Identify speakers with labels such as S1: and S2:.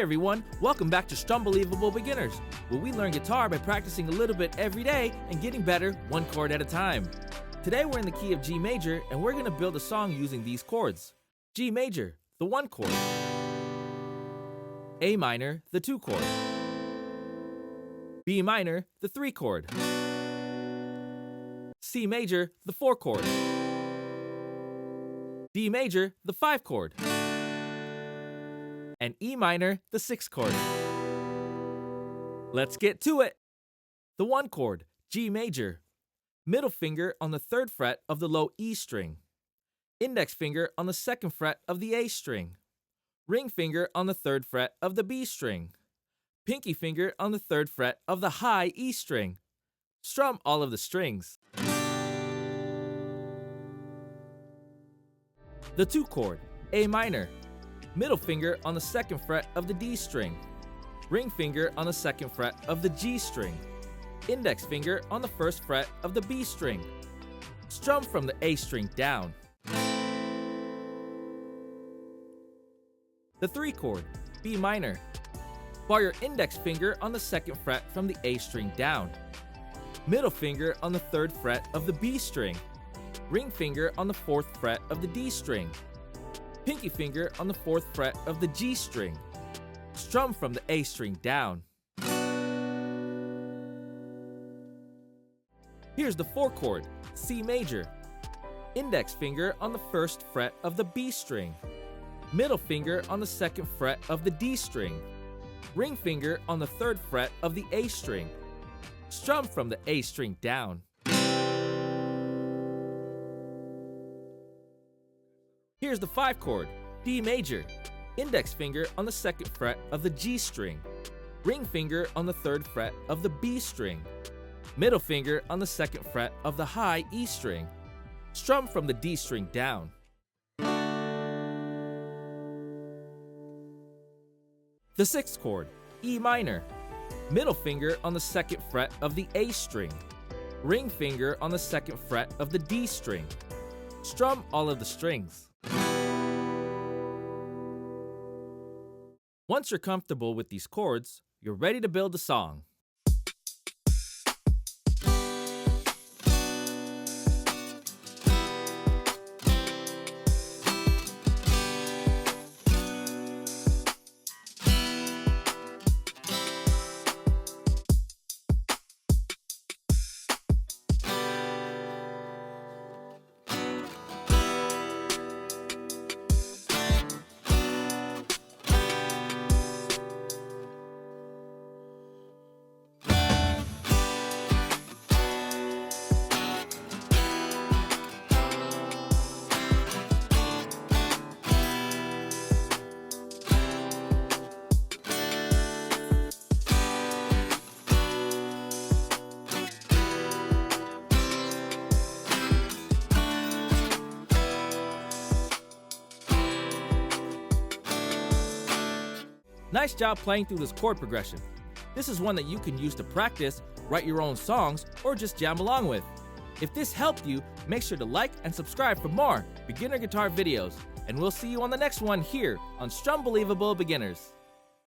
S1: everyone, welcome back to Strum-believable Beginners, where we learn guitar by practicing a little bit every day and getting better one chord at a time. Today we're in the key of G major and we're going to build a song using these chords. G major, the 1 chord. A minor, the 2 chord. B minor, the 3 chord. C major, the 4 chord. D major, the 5 chord. And E minor, the 6 chord. Let's get to it! The 1 chord, G major. Middle finger on the 3rd fret of the low E string. Index finger on the 2nd fret of the A string. Ring finger on the 3rd fret of the B string. Pinky finger on the 3rd fret of the high E string. Strum all of the strings. The 2 chord, A minor. Middle finger on the 2nd fret of the D string. Ring finger on the 2nd fret of the G string. Index finger on the 1st fret of the B string. Strum from the A string down. The 3 chord, B minor. Bar your index finger on the 2nd fret from the A string down. Middle finger on the 3rd fret of the B string. Ring finger on the 4th fret of the D string. Pinky finger on the 4th fret of the G string. Strum from the A string down. Here's the 4 chord, C major. Index finger on the 1st fret of the B string. Middle finger on the 2nd fret of the D string. Ring finger on the 3rd fret of the A string. Strum from the A string down. Here's the 5 chord, D major. Index finger on the 2nd fret of the G string. Ring finger on the 3rd fret of the B string. Middle finger on the 2nd fret of the high E string. Strum from the D string down. The 6th chord, E minor. Middle finger on the 2nd fret of the A string. Ring finger on the 2nd fret of the D string. Strum all of the strings. Once you're comfortable with these chords, you're ready to build a song. Nice job playing through this chord progression. This is one that you can use to practice, write your own songs, or just jam along with. If this helped you, make sure to like and subscribe for more beginner guitar videos, and we'll see you on the next one here on Strum-believable Beginners.